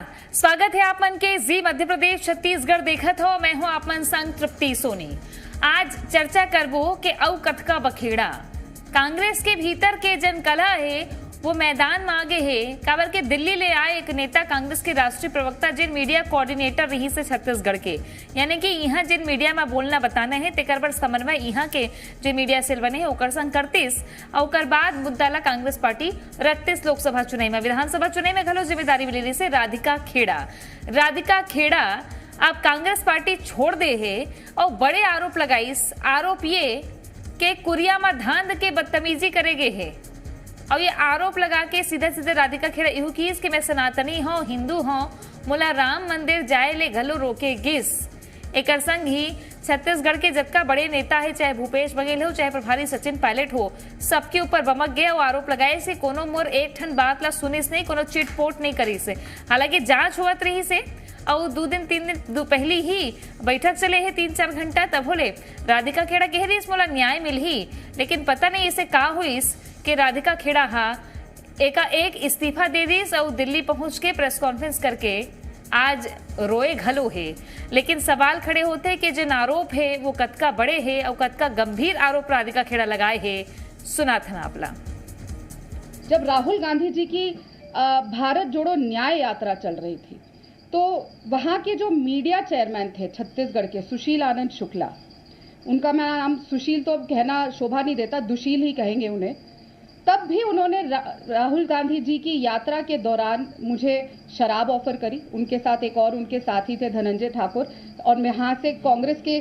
स्वागत है आप मन के जी मध्य प्रदेश छत्तीसगढ़ देखत हो। मैं हूं आप मन संग तृप्ति सोनी। आज चर्चा करबो के अउ कथका बखेड़ा कांग्रेस के भीतर के जन कला है वो मैदान में आगे है। काबर के दिल्ली ले आए एक नेता कांग्रेस के राष्ट्रीय प्रवक्ता जिन मीडिया कोऑर्डिनेटर रही से छत्तीसगढ़ के, यानी कि यहाँ जिन मीडिया में बोलना बताना है तेकर पर समन्वय यहाँ के जो मीडिया सेल बने है ओकर संग करतीस और बाद मुद्दाला कांग्रेस पार्टी रखतीस लोकसभा चुनाव में विधानसभा चुनाव में घलो जिम्मेदारी मिली से राधिका खेड़ा अब कांग्रेस पार्टी छोड़ दे है और बड़े आरोप लगाइस। आरोप ये के कुरिया में धांध के बदतमीजी करेगे है और ये आरोप लगा के सीधे सीधे राधिका खेड़ा इहू कीस कि मैं सनातनी हूँ, हिंदू हूँ, मोला राम मंदिर जाए ले घलो रोके गिस। एक संग ही छत्तीसगढ़ के जतका बड़े नेता है, चाहे भूपेश बघेल हो चाहे प्रभारी सचिन पायलट हो, सबके ऊपर बमक गया और आरोप लगाए से कोनो मोर एक ठन बात ला सुनिस नहीं, कोनो चिटपोट नहीं करी से। हालांकि जांच हुआ रही से और 2 दिन 3 दिन पहली ही बैठक चले है 3-4 घंटा, तब होले राधिका खेड़ा कह रही मोला न्याय मिल ही, लेकिन पता नहीं इसे का हुई कि राधिका खेड़ा एक इस्तीफा दे दीस और दिल्ली पहुंच के प्रेस कॉन्फ्रेंस करके आज रोए घलो है। लेकिन सवाल खड़े होते हैं कि जिन आरोप है वो कतका बड़े है और कतका गंभीर आरोप राधिका खेड़ा लगाए है। सुना था आपला जब राहुल गांधी जी की भारत जोड़ो न्याय यात्रा चल रही थी तो वहां के जो मीडिया चेयरमैन थे छत्तीसगढ़ के, सुशील आनंद शुक्ला, उनका मैं नाम सुशील तो अब कहना शोभा नहीं देता, दुशील ही कहेंगे उन्हें, तब भी उन्होंने राहुल गांधी जी की यात्रा के दौरान मुझे शराब ऑफर करी। उनके साथ एक और उनके साथी थे धनंजय ठाकुर, और यहाँ से कांग्रेस के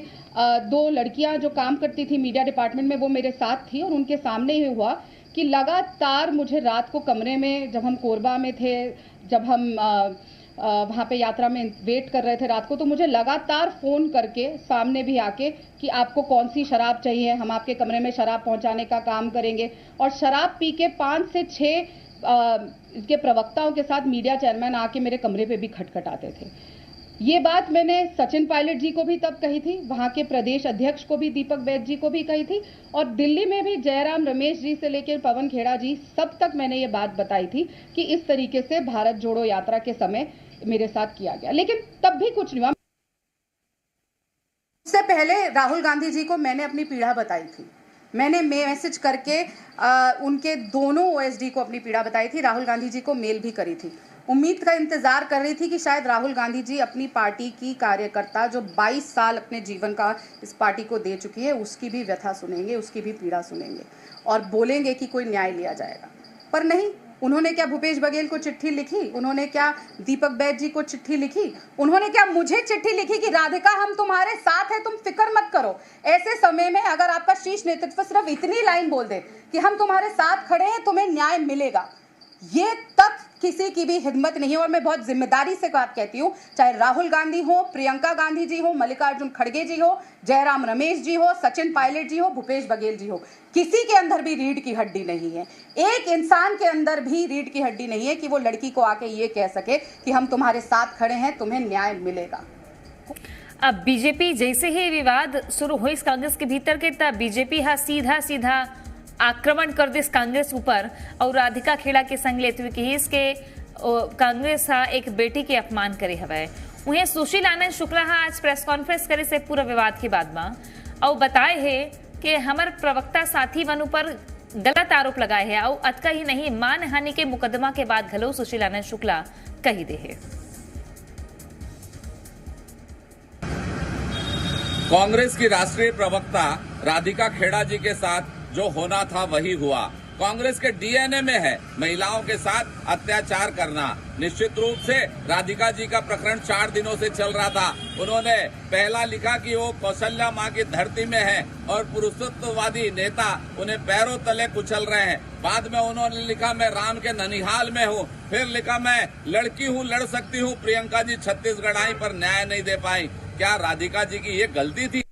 2 लड़कियां जो काम करती थी मीडिया डिपार्टमेंट में वो मेरे साथ थी, और उनके सामने ही हुआ कि लगातार मुझे रात को कमरे में, जब हम कोरबा में थे, जब हम वहाँ पे यात्रा में वेट कर रहे थे रात को, तो मुझे लगातार फोन करके सामने भी आके कि आपको कौन सी शराब चाहिए, हम आपके कमरे में शराब पहुंचाने का काम करेंगे। और शराब पी के 5 से 6 के प्रवक्ताओं के साथ मीडिया चेयरमैन आके मेरे कमरे पे भी खटखटाते थे। ये बात मैंने सचिन पायलट जी को भी तब कही थी, वहां के प्रदेश अध्यक्ष को भी, दीपक बैद जी को भी कही थी, और दिल्ली में भी जयराम रमेश जी से लेकर पवन खेड़ा जी सब तक मैंने ये बात बताई थी कि इस तरीके से भारत जोड़ो यात्रा के समय मेरे साथ किया गया, लेकिन तब भी कुछ नहीं हुआ। उससे पहले राहुल गांधी जी को मैंने अपनी पीड़ा बताई थी, मैंने मैसेज करके उनके दोनों ओएसडी को अपनी पीड़ा बताई थी, राहुल गांधी जी को मेल भी करी थी। उम्मीद का इंतजार कर रही थी कि शायद राहुल गांधी जी अपनी पार्टी की कार्यकर्ता जो 22 साल अपने जीवन का इस पार्टी को दे चुकी है उसकी भी व्यथा सुनेंगे, उसकी भी पीड़ा सुनेंगे और बोलेंगे कि कोई न्याय लिया जाएगा। पर नहीं, उन्होंने क्या भूपेश बघेल को चिट्ठी लिखी, उन्होंने क्या दीपक बैद जी को चिट्ठी लिखी, उन्होंने क्या मुझे चिट्ठी लिखी कि राधिका हम तुम्हारे साथ हैं, तुम फिक्र मत करो। ऐसे समय में अगर आपका शीर्ष नेतृत्व सिर्फ इतनी लाइन बोल दे कि हम तुम्हारे साथ खड़े हैं, तुम्हें न्याय मिलेगा, ये तक किसी की भी हिम्मत नहीं है। और मैं बहुत जिम्मेदारी से बात कहती हूँ, चाहे राहुल गांधी हो, प्रियंका गांधी जी हो, मल्लिकार्जुन खड़गे जी हो, जयराम रमेश जी हो, सचिन पायलट जी हो, भूपेश बघेल जी हो, किसी के अंदर भी रीढ़ की हड्डी नहीं है। एक इंसान के अंदर भी रीढ़ की हड्डी नहीं है कि वो लड़की को आके ये कह सके कि हम तुम्हारे साथ खड़े हैं, तुम्हें न्याय मिलेगा। अब बीजेपी जैसे ही विवाद शुरू हुई कांग्रेस के भीतर के, तब बीजेपी सीधा आक्रमण कर दिस कांग्रेस ऊपर और राधिका खेड़ा के संग लेते हुए कि इसके कांग्रेस एक बेटी के अपमान करे हवे। उन्हें सुशील आनंद शुक्ला आज प्रेस कॉन्फ्रेंस करे से पूरा विवाद के बाद में और बताए है कि हमार प्रवक्ता साथी वन ऊपर गलत आरोप लगाए है और अतका ही नहीं, मानहानि के मुकदमा के बाद घलो सुशील आनंद शुक्ला कही दे है। कांग्रेस की राष्ट्रीय प्रवक्ता राधिका खेड़ा जी के साथ जो होना था वही हुआ। कांग्रेस के डीएनए में है महिलाओं के साथ अत्याचार करना। निश्चित रूप से राधिका जी का प्रकरण 4 दिनों से चल रहा था। उन्होंने पहला लिखा कि वो कौशल्या माँ की धरती में है और पुरुषत्ववादी नेता उन्हें पैरों तले कुचल रहे हैं। बाद में उन्होंने लिखा मैं राम के ननिहाल में हूँ, फिर लिखा मैं लड़की हूँ, लड़ सकती हूँ, प्रियंका जी छत्तीसगढ़ आई पर न्याय नहीं दे पाई। क्या राधिका जी की ये गलती थी?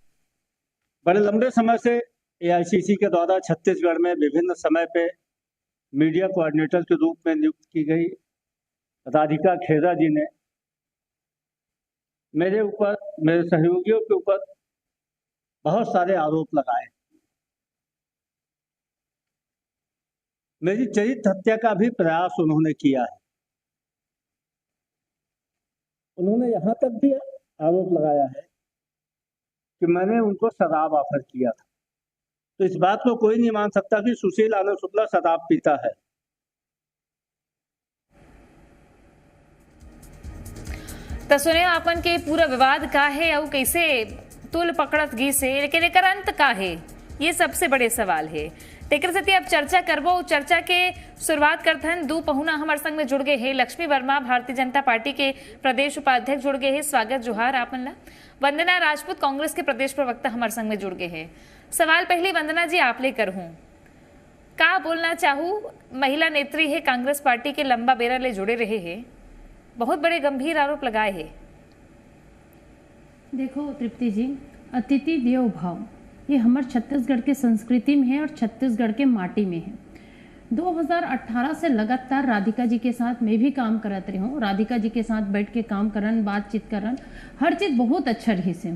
बड़े लंबे समय से एआईसीसी के द्वारा छत्तीसगढ़ में विभिन्न समय पे मीडिया कोऑर्डिनेटर के रूप में नियुक्त की गई राधिका खेड़ा जी ने मेरे ऊपर, मेरे सहयोगियों के ऊपर बहुत सारे आरोप लगाए। मेरी चरित्र हत्या का भी प्रयास उन्होंने किया है। उन्होंने यहाँ तक भी आरोप लगाया है कि मैंने उनको शराब ऑफर किया था। तो इस बात को कोई नहीं मान सकता कि सुशील आनंद शुक्ला शराब पीता है। तो सुने आपन के पूरा विवाद का है और कैसे तुल पकड़त गी से लेकिन एकर अंत का है, ये सबसे बड़े सवाल है। तेकर से अब चर्चा करबो। चर्चा के शुरुआत करथन दू पहुना हमारे संग में जुड़ गए हैं। लक्ष्मी वर्मा भारतीय जनता पार्टी के प्रदेश उपाध्यक्ष जुड़ गए हैं। स्वागत जोहार आपन ला। वंदना राजपूत कांग्रेस के प्रदेश प्रवक्ता हमारे संग में जुड़ गए हैं। सवाल पहली वंदना जी आप ले कर हूँ, का बोलना चाहूँ, महिला नेत्री है कांग्रेस पार्टी के, लंबा बेरा ले जुड़े रहे हैं, बहुत बड़े गंभीर आरोप लगाए हैं। देखो तृप्ति जी, अतिथि देव भाव ये हमारे छत्तीसगढ़ के संस्कृति में है और छत्तीसगढ़ के माटी में है। 2018 से लगातार राधिका जी के साथ मैं भी काम करत रही हूँ। राधिका जी के साथ बैठ के काम करन, बातचीत करन, हर चीज़ बहुत अच्छा रही से।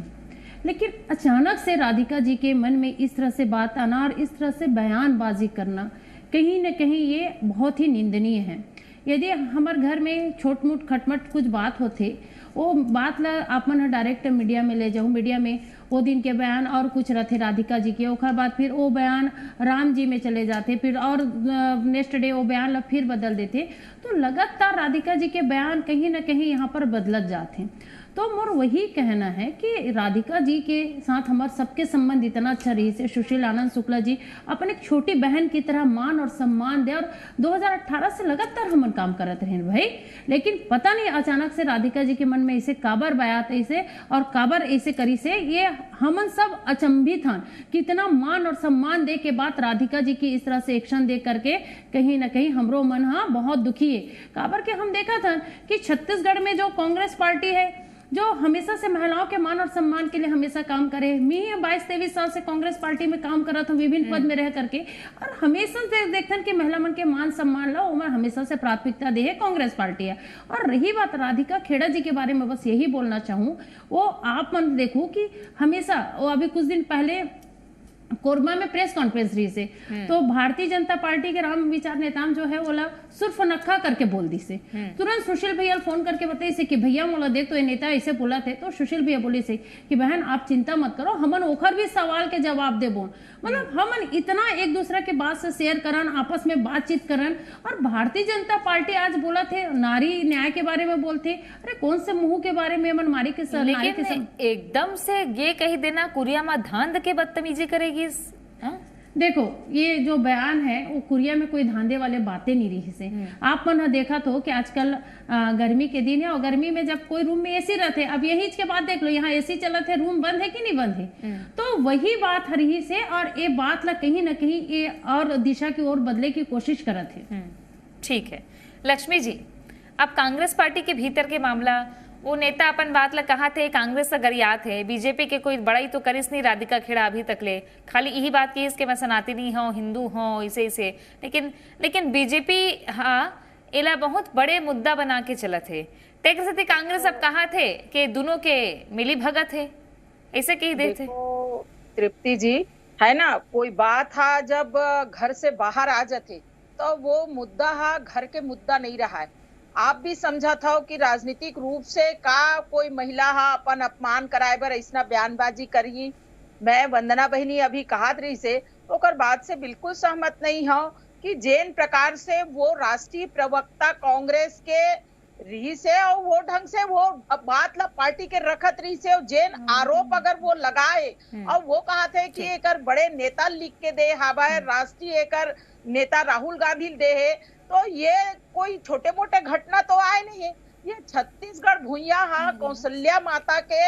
लेकिन अचानक से राधिका जी के मन में इस तरह से बात आना और इस तरह से बयानबाजी करना कहीं न कहीं ये बहुत ही निंदनीय है। यदि हमारे घर में छोट मोट खटमट कुछ बात होते, वो बात ला आपन डायरेक्ट मीडिया में ले जाऊँ, मीडिया में वो दिन के बयान और कुछ रहते राधिका जी के, ओखर बाद फिर वो बयान राम जी में चले जाते, फिर और नेक्स्ट डे वो बयान ला फिर बदल देते। तो लगातार राधिका जी के बयान कहीं ना कहीं यहाँ पर बदलत जाते। तो मोर वही कहना है कि राधिका जी के साथ हमारे सबके संबंध इतना अच्छा रही से सुशील आनंद शुक्ला जी अपन एक छोटी बहन की तरह मान और सम्मान दे, और 2018 से लगातार हम काम करते रहे भाई। लेकिन पता नहीं अचानक से राधिका जी के मन में ऐसे काबर बयात ऐसे और काबर ऐसे करी से, ये हमन सब अचंभित हन। कितना मान और सम्मान दे के बाद राधिका जी की इस तरह से एक्शन दे करके कहीं ना कहीं हमरो मन हाँ बहुत दुखी है। काबर के हम देखा था कि छत्तीसगढ़ में जो कांग्रेस पार्टी है जो हमेशा से महिलाओं के मान और सम्मान के लिए हमेशा काम करे, मैं 22-23 साल से कांग्रेस पार्टी में काम कर रहा था विभिन्न पद में रह करके, और हमेशा से देखते कि महिला मन के मान सम्मान ला उमर हमेशा से प्राथमिकता दे है कांग्रेस पार्टी है। और रही बात राधिका खेड़ा जी के बारे में, बस यही बोलना चाहूँ, वो आप मन देखो कि हमेशा वो अभी कुछ दिन पहले कोरबा में प्रेस कॉन्फ्रेंस रही से, तो भारतीय जनता पार्टी के राम विचार नेता जो है वो सुर्फ नक्खा करके बोल दी से। तुरंत सुशील भैया फोन करके बताई से कि भैया मोला देख तो ये नेता ऐसे बोला थे, तो सुशील भैया बोले से कि बहन आप चिंता मत करो, हमन ओखर भी सवाल के जवाब दे बोल। मतलब हमन इतना एक दूसरे के बात से शेयर करन, आपस में बातचीत करन। और भारतीय जनता पार्टी आज बोला थे नारी न्याय के बारे में बोलते, अरे कौन से मुंह के बारे में मन मारी के सर, लेकिन एकदम से ये कही देना कुरिया में धांध के बदतमीजी करेगी। देखो ये जो बयान है वो कुरिया में कोई धांधे वाले बातें नहीं रही से। आप मन देखा तो कि आजकल गर्मी के दिन है और गर्मी में जब कोई रूम में एसी रहते, अब यही के बाद देख लो यहाँ एसी चलत है, रूम बंद है कि नहीं बंद है, तो वही बात रही से। और ये बात ला कहीं ना कहीं ये और दिशा की ओर बदले की कोशिश करत है। ठीक है लक्ष्मी जी, अब कांग्रेस पार्टी के भीतर के मामला, वो नेता अपन बात ला कहा थे कांग्रेस अगर याद है बीजेपी के कोई बड़ाई तो करिस नहीं राधिका खेड़ा अभी तक ले, खाली यही बात की इसके मैं सनातनी हूँ हिंदू हूँ इसे लेकिन बीजेपी हाँ इला बहुत बड़े मुद्दा बना के चला थे। तेकर से कांग्रेस अब कहा थे कि दोनों के मिली भगत है, ऐसे कही देते। तृप्ति जी है ना, कोई बात हा जब घर से बाहर आ जाते तो वो मुद्दा हा घर के मुद्दा नहीं रहा है। आप भी समझा था कि राजनीतिक रूप से का कोई महिला हा अपन अपमान कराए बर ऐसा बयानबाजी करी। मैं वंदना बहनी अभी कहा रही से ओकर बात से बिल्कुल सहमत नहीं हो कि जेन प्रकार से वो राष्ट्रीय प्रवक्ता कांग्रेस के रही से और वो ढंग से वो बात ला पार्टी के रखत रही से, और जेन आरोप अगर वो लगाए और वो कहा थे कि एकर बड़े नेता लिख के दे हवा राष्ट्रीय एकर नेता राहुल गांधी दे है, तो ये कोई छोटे मोटे घटना तो आए नहीं है। ये छत्तीसगढ़ भूइया हाँ कौशल्या माता के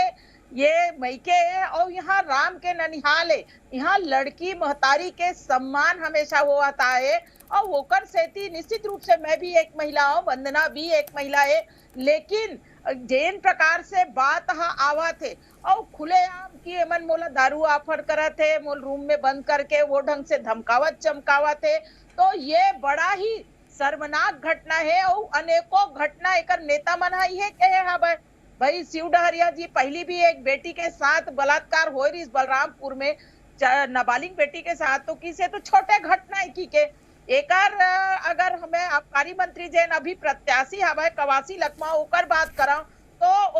ये मैके है और यहाँ राम के ननिहाल है। यहाँ लड़की महतारी के सम्मान हमेशा वो आता है और होकर सेती निश्चित रूप से मैं भी एक महिला हूँ, वंदना भी एक महिला है, लेकिन जेन प्रकार से बात हाँ आवा थे और खुलेआम की मन मोला दारू ऑफर करा थे, मोल रूम में बंद करके वो ढंग से धमकावत चमकावा थे, तो ये बड़ा ही शर्मनाक घटना है। और अनेकों घटना एक नेता मन ही है कहे हाँ भाई शिव डहरिया जी पहली भी एक बेटी के साथ बलात्कार हो रही बलरामपुर में नाबालिग बेटी के साथ, तो किसे तो छोटे घटना है की के एकर अगर हमें आबकारी मंत्री जैन अभी प्रत्याशी हवा कवासी लखमा ओकर बात करा तो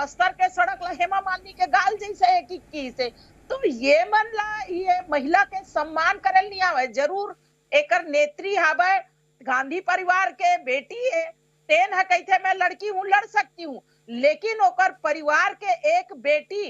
बस्तर के सड़क ला हेमा मालिनी के गाल जैसे एक इक्की से। तो ये मन ला ये महिला के सम्मान करल नहीं आवे। जरूर एकर नेत्री हावे, गांधी परिवार के बेटी है, तेन है कहते मैं लड़की हूँ, लड़ सकती हूँ, लेकिन ओकर परिवार के एक बेटी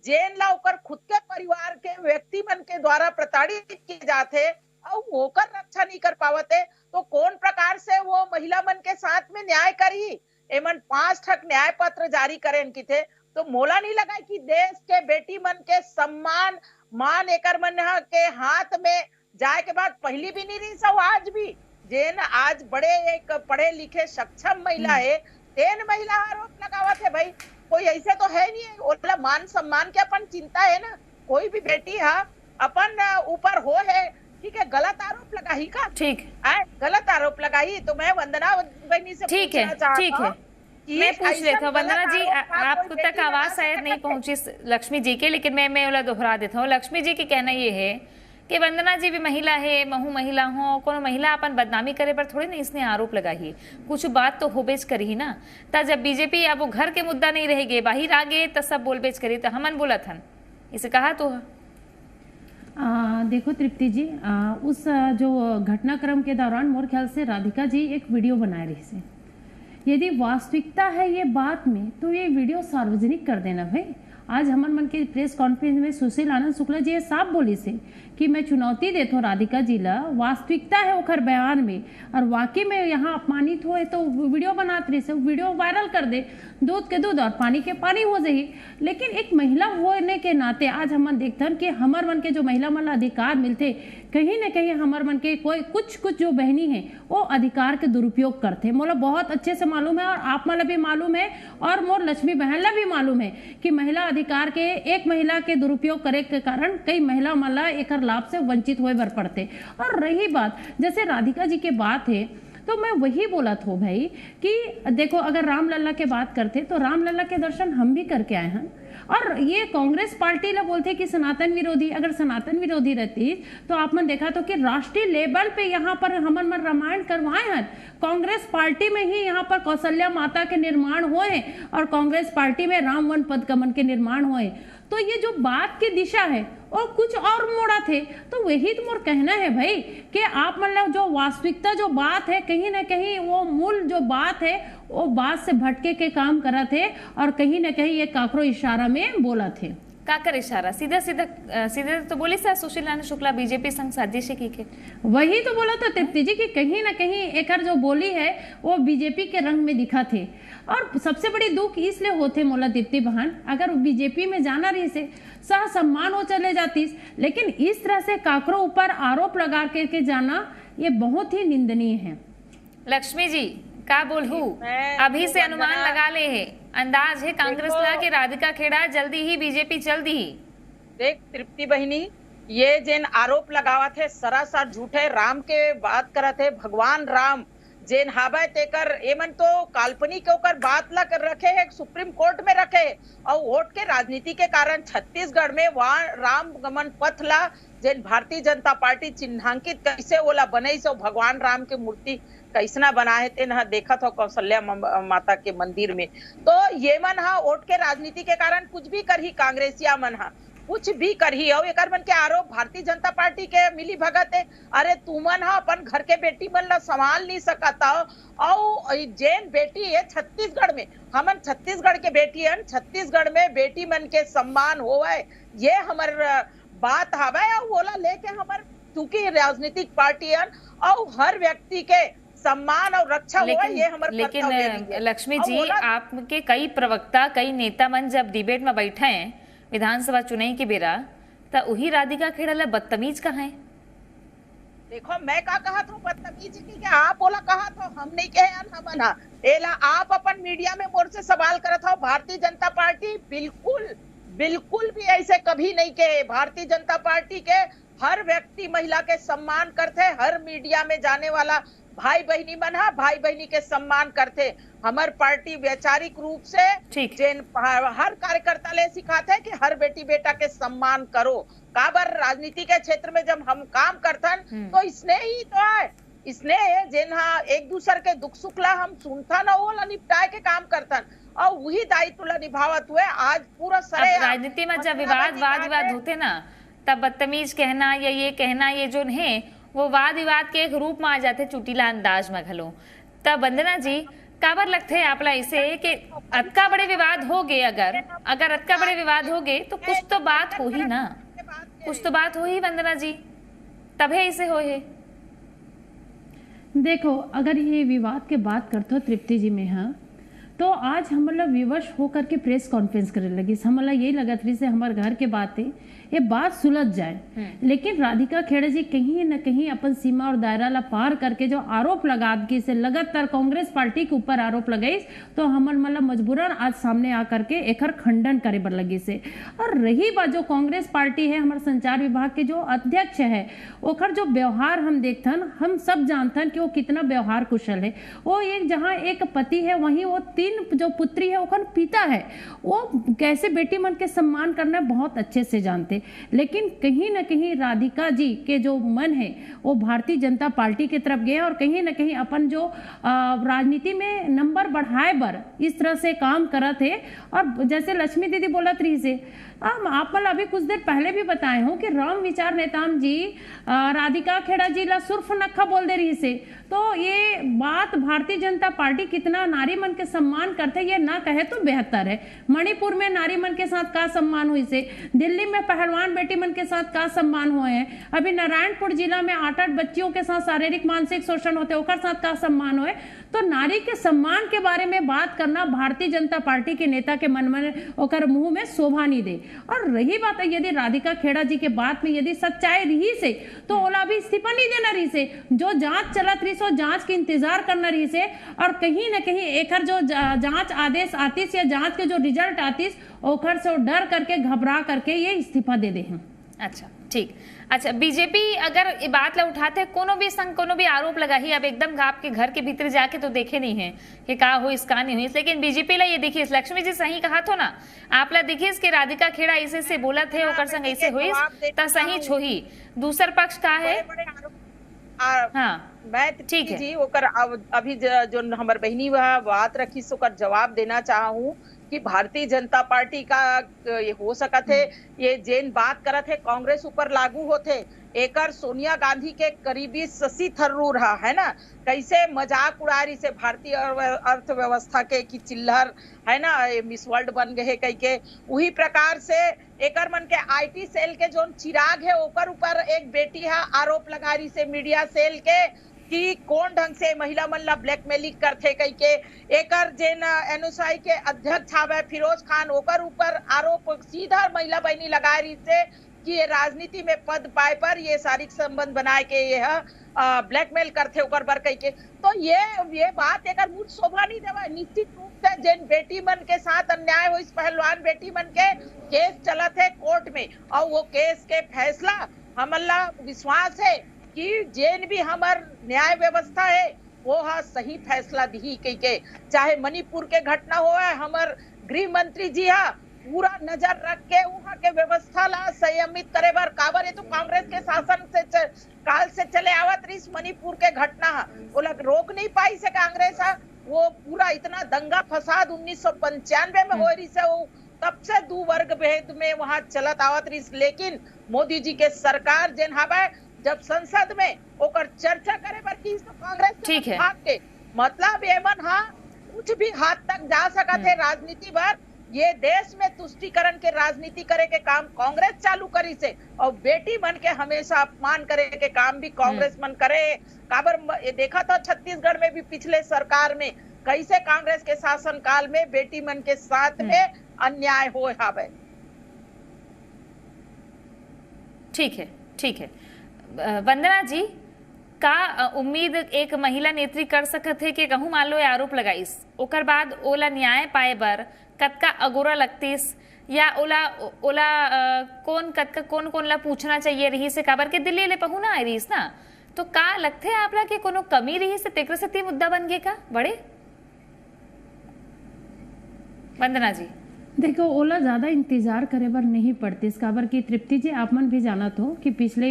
जेन ला ओकर खुद के परिवार के व्यक्ति मन के द्वारा प्रताड़ित किए जाते और ओकर रक्षा नहीं कर पावते, तो कौन प्रकार से वो महिला मन के साथ में न्याय करी। एमन 5 ठक न्याय पत्र जारी करें की थे, तो मोला नहीं लगा कि देश के बेटी मन के सम्मान मान एकर मन के हाथ में जाए के बाद पहली भी नहीं रही सब आज भी जेन आज बड़े एक पढ़े लिखे सक्षम महिला है, तेन महिला आरोप लगावत है। भाई कोई ऐसे तो है नहीं, ओला मान सम्मान के अपन चिंता है ना। कोई भी बेटी है अपन ऊपर हो है, ठीक है, गलत आरोप लगाई का, ठीक गलत आरोप लगाई, तो मैं वंदना बहनी से ठीक है, ठीक है, मैं पूछ लेता हूँ वंदना जी, आप तक आवाज शायद नहीं पहुंची लक्ष्मी जी के, लेकिन मैं वाला दोहरा देता हूँ। लक्ष्मी जी की कहना ये है कि वंदना जी भी महिला है, महू महिला हो, कोनो महिला अपन बदनामी करे पर थोड़ी ना इसने आरोप लगाई, कुछ बात तो हो बेच करी ना। ता जब बीजेपी अब वो घर के मुद्दा नहीं रहेगे, बाहर आगे तो सब बोल बेच करी, तो हमन बोला था इसे कहा तो देखो तृप्ति जी, उस जो घटनाक्रम के दौरान मोर ख्याल से राधिका जी एक वीडियो बना रही से। यदि वास्तविकता है ये बात में, तो ये वीडियो सार्वजनिक कर देना भाई। आज हमारे मन के प्रेस कॉन्फ्रेंस में सुशील आनंद शुक्ला जी ये साफ बोली से कि मैं चुनौती देता हूँ राधिका जी ला, वास्तविकता है ओखर बयान में और वाकई में यहाँ अपमानित हो तो वीडियो बनात रही से, वीडियो वायरल कर दे, दूध के दूध और पानी के पानी हो जाही। लेकिन एक महिला होने के नाते आज हम देखते हैं कि हमार मन के जो महिला मन अधिकार मिलते, कहीं ना कहीं हमार मन के कोई कुछ जो बहनी है वो अधिकार के दुरुपयोग करते। मोला बहुत अच्छे से मालूम है और आप मला भी मालूम है और मोर लक्ष्मी बहन ला भी मालूम है कि महिला अधिकार के एक महिला के दुरुपयोग करे के कारण कई महिला मला एक लाभ से वंचित होए बर पड़ते। और रही बात जैसे राधिका जी के बात है, तो मैं वही बोला था भाई कि देखो अगर रामलला के बात करते तो रामलला के दर्शन हम भी करके आए हैं। और ये कांग्रेस पार्टी ला बोलते कि सनातन विरोधी, अगर सनातन विरोधी रहती तो आपने देखा तो कि राष्ट्रीय लेवल पे यहाँ पर हमन मन रामायण करवाए हैं। कांग्रेस पार्टी में ही यहाँ पर कौशल्या माता के निर्माण हुए और कांग्रेस पार्टी में राम वन पद कमन के निर्माण हुए। तो ये जो बात की दिशा है और कुछ और मोड़ा थे, तो वही तो मोर कहना है भाई कि आप मतलब जो वास्तविकता जो बात है कहीं ना कहीं वो मूल जो बात है वो बात से भटके के काम करा थे और कहीं ना कहीं ये काकरो इशारा में बोला थे। काकर इशारा सीधे तो बोली सा सुशील आनंद शुक्ला बीजेपी संग साजिश की के वही तो बोला था तृप्ति जी कि कहीं ना कहीं एक जो बोली है वो बीजेपी के रंग में दिखा थे। और सबसे बड़ी दुख इसलिए होते मोला दीप्ति बहन, अगर बीजेपी में जाना रही से सह सम्मान हो चले जाती, लेकिन इस तरह से काकरो ऊपर आरोप लगा के जाना ये बहुत ही निंदनीय है। लक्ष्मी जी का बोलू अभी से अनुमान लगा ले है, अंदाज है कांग्रेस ला के राधिका खेड़ा जल्दी ही बीजेपी चल दी। देख तृप्ति बहनी, ये जिन आरोप लगावा थे सरासर झूठे, राम के बात करा थे, भगवान राम जेन हाबे तेकर एमन तो काल्पनिक होकर बात ला कर रखे है, सुप्रीम कोर्ट में रखे और वोट के राजनीति के कारण छत्तीसगढ़ में वहाँ राम गमन पथ ला जेन भारतीय जनता पार्टी चिन्हांकित कैसे ओला बने सो भगवान राम के मूर्ति कैसना बनाए थे न देखा था कौशल्या माता के मंदिर में। तो ये मन हा वोट के राजनीति के कारण कुछ भी करही, कांग्रेसिया मन हा कुछ भी करही और एक मन के आरोप भारतीय जनता पार्टी के मिली भगत है। अरे तुमन हा अपन घर के बेटी मन ला संभाल नहीं सकता और जैन बेटी है छत्तीसगढ़ में, हमन छत्तीसगढ़ के बेटी है, छत्तीसगढ़ में बेटी मन के सम्मान होवे ये हमार बात हवे और बोला लेके हमार क्योंकि राजनीतिक पार्टी है और हर व्यक्ति के सम्मान और रक्षा हुआ ये हमारे। लेकिन लक्ष्मी जी आपके कई प्रवक्ता कई नेता मन जब डिबेट में बैठे हैं विधानसभा चुनाव के बेरा, तो वही राधिका खेड़ा ला बदतमीज कहा है। देखो मैं का कहा था बदतमीज की क्या आप बोला कहा था, हम नहीं कहे हम ना एला आप अपन मीडिया में मोर से सवाल करत हो। भारतीय जनता पार्टी बिल्कुल भी ऐसे कभी नहीं कहे। भारतीय जनता पार्टी के हर व्यक्ति महिला के सम्मान करते, हर मीडिया में जाने वाला भाई बहनी मन है भाई बहनी के सम्मान करते। हमार पार्टी वैचारिक रूप से हर कार्यकर्ता ले सिखाते कि हर बेटी बेटा के सम्मान करो। काबर राजनीति के क्षेत्र में जब हम काम करतन तो इसने ही तो है, इसने जिन एक दूसरे के दुख सुख ला हम सुनता ना वो ला निपटाए के काम करतन। और वही दायित्व ला निभावत हुए आज पूरा अब सरे राजनीति में जब वाद विवाद होते ना, तब बदतमीज कहना या ये कहना, ये जो है वो वाद विवाद के एक रूप में आ जाते, चुटीला अंदाज में घलो। तब वंदना जी काबर लगते है आपला इसे कि अतका बड़े विवाद हो गए, अगर अतका बड़े विवाद हो गए तो कुछ तो बात हो ही ना, कुछ तो बात हो ही वंदना जी, तबे इसे हो है। देखो, अगर ये विवाद के बात करते हो तृप्ति जी में, हाँ, तो आज हम मतलब विवश होकर के प्रेस कॉन्फ्रेंस करे लगी, हम यही लगा थी से हमारे घर के बात है ये बात सुलझ जाए। लेकिन राधिका खेड़ा जी कहीं न कहीं अपन सीमा और दायरा ला पार करके जो आरोप लगा की से लगातार कांग्रेस पार्टी के ऊपर आरोप लगाई, तो हमर मतलब मजबूरन आज सामने आकर के एकर खंडन करे बर लगी से। और रही बात जो कांग्रेस पार्टी है, हमारे संचार विभाग के जो अध्यक्ष है, ओकर जो व्यवहार हम देखथन, हम सब जानथन कि वो कितना व्यवहार कुशल है। वो एक जहाँ एक पति है, वहीं वो 3 जो पुत्री है ओकर पिता है, वो कैसे बेटी मन के सम्मान करना बहुत अच्छे से जानते। लेकिन कहीं न कहीं राधिका जी के जो मन है वो भारतीय जनता पार्टी की तरफ गए और कहीं न कहीं अपन जो राजनीति में नंबर बढ़ाए बर इस तरह से काम करत है। और जैसे लक्ष्मी दीदी बोलत रही से, आप अभी कुछ देर पहले भी बताए हो कि राम विचार नेताम जी राधिका खेड़ा जी ला सुर्फ नखा बोल दे रही से, तो ये बात भारतीय जनता पार्टी कितना नारी मन के सम्मान करते ये ना कहे तो बेहतर है। मणिपुर में नारी मन के साथ का सम्मान हुई से, दिल्ली में पहलवान बेटी मन के साथ का सम्मान हुए हैं, अभी नारायणपुर जिला में 8-8 बच्चियों के साथ शारीरिक मानसिक शोषण होते ओकर साथ का सम्मान हुए। तो नारी के सम्मान के बारे में बात करना भारतीय जनता पार्टी के नेता के मन में ओकर मुंह में शोभा नहीं दे। और रही बात है यदि राधिका खेड़ा जी के बात में यदि सच्चाई रही से, तो ओला भी इस्तीफा नहीं देना रही से, जो जांच चलत रही सो जांच के इंतजार करना रही से। और कहीं न कहीं एकर जो जांच आदेश आतीस या जांच के जो रिजल्ट आतीस ओकर से डर करके घबरा करके ये इस्तीफा दे दे हैं। अच्छा ठीक। अच्छा, बीजेपी अगर ये बात ला उठाते कोनो भी संग कोनो भी आरोप लगा ही, अब एकदम आपके घर के भीतर जाके तो देखे नहीं है कि का हो इसका नहीं हुई, लेकिन बीजेपी ला ये देखिए, लक्ष्मी जी सही कहा तो ना, आप ला देखिए कि राधिका खेड़ा ऐसे से बोला थे ओकर संग ऐसे हुई त सही छोही, दूसर पक्ष का है। हाँ मैं ठीक है जी ओकर अभी जो हमार बहनी वह बात रखी सो कर जवाब देना चाहूँ कि भारतीय जनता पार्टी का ये हो सकत है, ये जेन बात करत है कांग्रेस ऊपर लागू होते, एकर सोनिया गांधी के करीबी शशि थरूर है ना, कैसे मजाक उड़ा रही से भारतीय अर्थव्यवस्था के की चिल्लर है ना, मिस वर्ल्ड बन गए कह के। वही प्रकार से एकर मन के आईटी सेल के जो चिराग है ओकर ऊपर एक बेटी है आरोप लगा रही से मीडिया सेल के कि कौन ढंग से महिला मन ला ब्लैकमेलिंग करथे कह के। एकर जेन एनओसाई के अध्यक्ष हावे फिरोज खान, ओकर ऊपर आरोप सीधा महिला बहनी लगा रही से कि ये राजनीति में पद पाए पर ये शारीरिक संबंध बनाए के ये ब्लैकमेल करथे ओकर बर कह के। तो ये बात एकर मुझ शोभा नहीं देवा। निश्चित रूप से जेन बेटी मन के साथ अन्याय हो, इस पहलवान बेटी मन के केस चलत है कोर्ट में, और वो केस के फैसला हमला विश्वास है कि जेन भी हमार न्याय व्यवस्था है वो सही फैसला दी कह के। चाहे मणिपुर के घटना हो, हमार गृह मंत्री जी पूरा नजर रख के वहाँ के व्यवस्था ला संयमित करे बर, काबर ये तो कांग्रेस के शासन से काल से चले आवत रही मणिपुर के घटना वो लोग रोक नहीं पाई से कांग्रेस वो पूरा इतना दंगा फसाद 1995 में हो रही से, वो तब से 2 वर्ग भेद में वहाँ चलत आवत रही। लेकिन मोदी जी के सरकार जेन हवा जब संसद में ओकर चर्चा करे बर की तो कांग्रेस ठीक है के मतलब एमन कुछ भी हाथ तक जा सकत है राजनीति पर। ये देश में तुष्टिकरण के राजनीति करे के काम कांग्रेस चालू करी से, और बेटी मन के हमेशा अपमान करे के काम भी कांग्रेस मन करे। काबर देखा था छत्तीसगढ़ में भी पिछले सरकार में कैसे कांग्रेस के शासन काल में बेटी मन के साथ में अन्याय हो हावे। ठीक है ठीक है। वंदना जी का उम्मीद एक महिला नेत्री कर सकत है कि कहूँ मान लो आरोप लगाईस ओकर बाद ओला न्याय पाए बर कतका अगोरा लगतीस, या ओला कौन ला पूछना चाहिए रही से, काबर के दिल्ली ले पहुना आई रहीस ना, तो का लगते है आपला कि कोनो कमी रही से तेकर से मुद्दा बन गए का बड़े? वंदना जी देखो ओला ज़्यादा इंतजार करे बर नहीं पड़ती इस काबर की तृप्ति जी आप मन भी जानत हो कि पिछले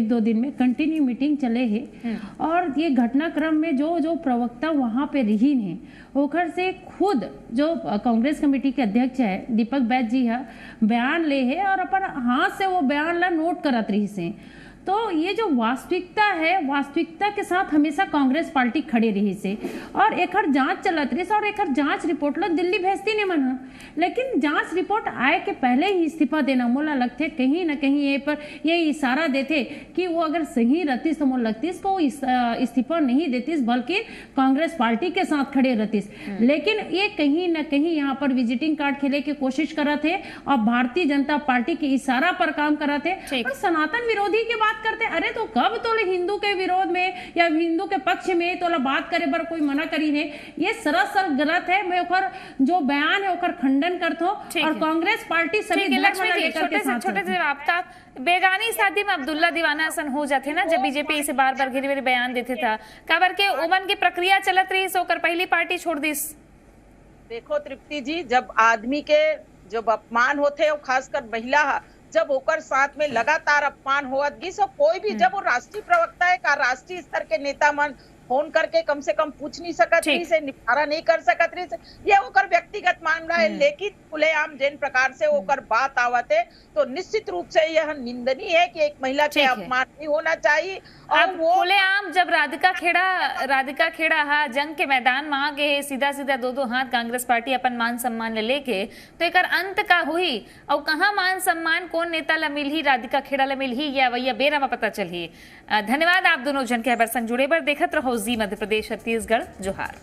1-2 दिन में कंटिन्यू मीटिंग चले है और ये घटनाक्रम में जो जो प्रवक्ता वहाँ पे रही है ओखर से खुद जो कांग्रेस कमेटी के अध्यक्ष है दीपक बैद जी है बयान ले है और अपन हाथ से वो बयान ला नोट करत रही से। तो ये जो वास्तविकता है वास्तविकता के साथ हमेशा कांग्रेस पार्टी खड़े रही से और एकर जांच चलत रही से और एकर जांच रिपोर्ट ला दिल्ली भेजती नहीं मन लेकिन जांच रिपोर्ट आए के पहले ही इस्तीफा देना मोला लगते कहीं ना कहीं ये पर ये इशारा देते कि वो अगर सही रहती तो मोला लगती इसको इस्तीफा नहीं देती बल्कि कांग्रेस पार्टी के साथ खड़े रहती लेकिन ये कहीं ना कहीं यहाँ पर विजिटिंग कार्ड खेले की कोशिश करा थे और भारतीय जनता पार्टी के इशारा पर काम करा थे और सनातन विरोधी के करते अरे तो कब तोले हिंदू के विरोध में या हिंदू के पक्ष में तोला बात करे बर कोई मना करी है ये सरासर गलत है। मैं ओकर जो बयान है ओकर खंडन करतो और कांग्रेस पार्टी सभी छोटे से आपका बेगानी शादी में अब्दुल्ला दीवाना असन हो जाते ना जब बीजेपी इसे बार बार घेरे बयान देते था काबर के उमन की प्रक्रिया चलत रही सोकर पहली पार्टी छोड़ दी। देखो तृप्ति जी जब आदमी के जब अपमान होते हो खासकर महिला जब ओकर साथ में लगातार अपमान होवत गी सो कोई भी जब वो राष्ट्रीय प्रवक्ता है का राष्ट्रीय स्तर के नेता मन फोन करके कम से कम पूछ नहीं सकत रही से निपटारा नहीं कर सकत रही से ये ओकर व्यक्तिगत मामला है लेकिन खुलेआम जिन प्रकार से ओकर बात आवत है तो निश्चित रूप से यह निंदनीय है कि एक महिला के अपमान नहीं होना चाहिए। और वो खुलेआम जब राधिका खेड़ा हा जंग के मैदान में आ गए सीधा सीधा दो हाथ कांग्रेस पार्टी अपन मान सम्मान ले लेके तो एक अंत का हुई और कहाँ मान सम्मान कौन नेता ला मिल ही राधिका खेड़ा ला मिल ही या वही बेरा में पता चल ही। धन्यवाद आप दोनों जन के संग जुड़े बर देखत रहो जी मध्य प्रदेश छत्तीसगढ़ जोहार।